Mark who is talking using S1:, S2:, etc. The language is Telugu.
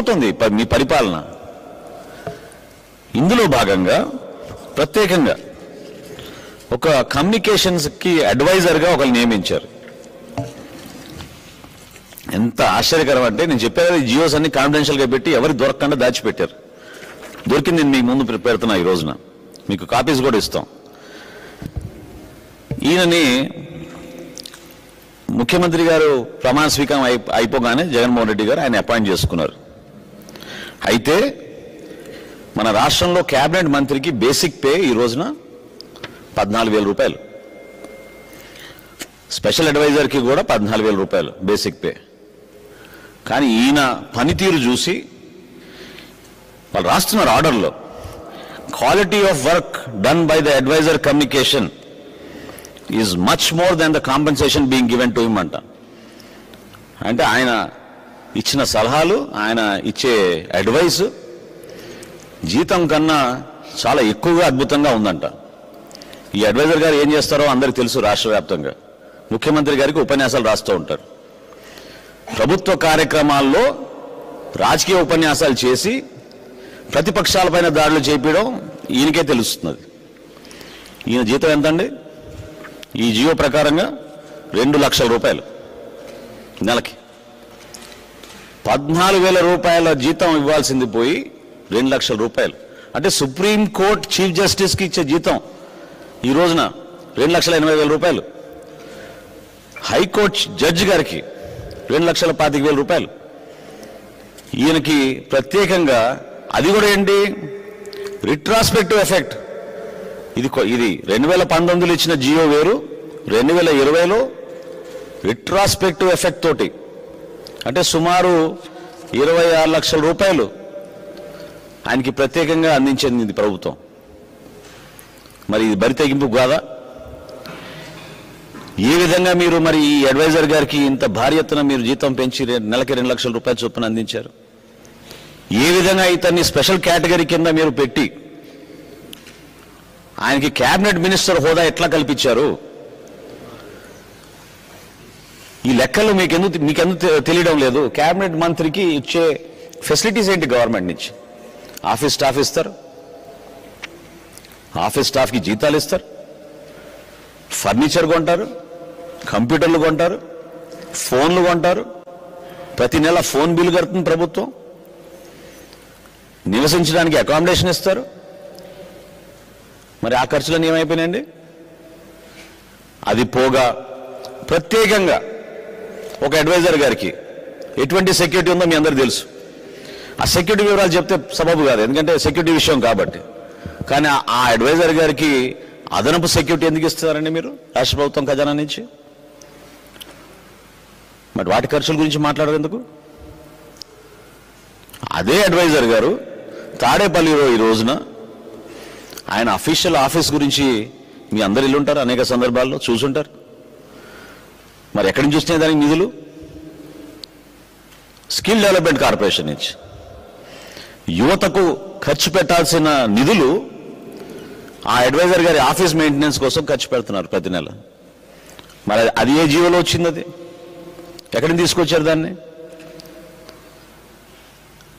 S1: కొనసాగుతుంది మీ పరిపాలన. ఇందులో భాగంగా ప్రత్యేకంగా ఒక కమ్యూనికేషన్స్కి అడ్వైజర్గా ఒకరు నియమించారు. ఎంత ఆశ్చర్యకరం అంటే, నేను చెప్పాను జియోస్ అన్ని కాన్ఫిడెన్షియల్గా పెట్టి ఎవరికి దొరకకుండా దాచిపెట్టారు. దొరికింది నేను మీ ముందు పెడుతున్నా ఈ రోజున, మీకు కాపీస్ కూడా ఇస్తాం. ఈయనని ముఖ్యమంత్రి గారు ప్రమాణ స్వీకారం అయిపోగానే జగన్మోహన్ రెడ్డి గారు ఆయన అపాయింట్ చేసుకున్నారు. అయితే మన రాష్ట్రంలో కేబినెట్ మంత్రికి బేసిక్ పే ఈ రోజున 14,000 రూపాయలు, స్పెషల్ అడ్వైజర్కి కూడా 14,000 రూపాయలు బేసిక్ పే. కానీ ఈయన పనితీరు చూసి వాళ్ళు రాస్తున్నారు ఆర్డర్లో, quality of work done by the advisor communication is much more than the compensation being given to him అంట. అంటే ఆయన ఇచ్చిన సలహాలు, ఆయన ఇచ్చే అడ్వైస్ జీతం కన్నా చాలా ఎక్కువగా అద్భుతంగా ఉందంట. ఈ అడ్వైజర్ గారు ఏం చేస్తారో అందరికీ తెలుసు. రాష్ట్ర వ్యాప్తంగా ముఖ్యమంత్రి గారికి ఉపన్యాసాలు రాస్తూ ఉంటారు. ప్రభుత్వ కార్యక్రమాల్లో రాజకీయ ఉపన్యాసాలు చేసి ప్రతిపక్షాలపైన దాడులు చేపించడం ఈయనకే తెలుస్తున్నది. ఈయన జీతం ఎంతండి? ఈ జియో ప్రకారంగా 2 లక్షల రూపాయలు నెలకి. 14,000 రూపాయల జీతం ఇవ్వాల్సింది పోయి 2 లక్షల రూపాయలు. అంటే సుప్రీంకోర్టు చీఫ్ జస్టిస్కి ఇచ్చే జీతం ఈ రోజున 2,80,000 రూపాయలు. హైకోర్టు జడ్జి గారికి 2,25,000 రూపాయలు. ఈయనకి ప్రత్యేకంగా అది కూడా ఏంటి, రిట్రాస్పెక్టివ్ ఎఫెక్ట్. ఇది 2019లో ఇచ్చిన జియో వేరు, 2020లో రిట్రాస్పెక్టివ్ ఎఫెక్ట్ తోటి అంటే సుమారు 26 లక్షల రూపాయలు ఆయనకి ప్రత్యేకంగా అందించింది ప్రభుత్వం. మరి ఇది బరి తెగింపు కాదా? ఏ విధంగా మీరు మరి ఈ అడ్వైజర్ గారికి ఇంత భారీ ఎత్తున మీరు జీతం పెంచి నెలకి 2 లక్షల రూపాయల చొప్పున అందించారు? ఏ విధంగా ఇతన్ని స్పెషల్ కేటగిరీ కింద మీరు పెట్టి ఆయనకి క్యాబినెట్ మినిస్టర్ హోదా ఎట్లా కల్పించారు? ఈ లెక్కలు మీకెందుకు తెలియడం లేదు? క్యాబినెట్ మంత్రికి ఇచ్చే ఫెసిలిటీస్ ఏంటి గవర్నమెంట్ నుంచి? ఆఫీస్ స్టాఫ్ ఇస్తారు, ఆఫీస్ స్టాఫ్కి జీతాలు ఇస్తారు, ఫర్నిచర్ కొంటారు, కంప్యూటర్లు కొంటారు, ఫోన్లు కొంటారు, ప్రతి నెల ఫోన్ బిల్లు కడుతుంది ప్రభుత్వం, నివసించడానికి అకామిడేషన్ ఇస్తారు. మరి ఆ ఖర్చులన్నీ ఏమైపోయినాయండి? అది పోగా ప్రత్యేకంగా ఒక అడ్వైజర్ గారికి ఎటువంటి సెక్యూరిటీ ఉందో మీ అందరికీ తెలుసు. ఆ సెక్యూరిటీ వివరాలు చెప్తే సబబు కాదు, ఎందుకంటే సెక్యూరిటీ విషయం కాబట్టి. కానీ ఆ అడ్వైజర్ గారికి అదనపు సెక్యూరిటీ ఎందుకు ఇస్తారండి మీరు రాష్ట్ర ప్రభుత్వం ఖజానా నుంచి? మరి వాటి ఖర్చుల గురించి మాట్లాడరు ఎందుకు? అదే అడ్వైజర్ గారు తాడేపల్లిలో ఈ రోజున ఆయన అఫీషియల్ ఆఫీస్ గురించి మీ అందరు ఇల్లుంటారు, అనేక సందర్భాల్లో చూసుంటారు. మరి ఎక్కడి నుంచి వచ్చినాయి దానికి నిధులు? స్కిల్ డెవలప్మెంట్ కార్పొరేషన్ నుంచి యువతకు ఖర్చు పెట్టాల్సిన నిధులు ఆ అడ్వైజర్ గారి ఆఫీస్ మెయింటెనెన్స్ కోసం ఖర్చు పెడుతున్నారు ప్రతి నెల. మరి అది ఏ జీవోలో వచ్చింది? అది ఎక్కడిని తీసుకొచ్చారు దాన్ని?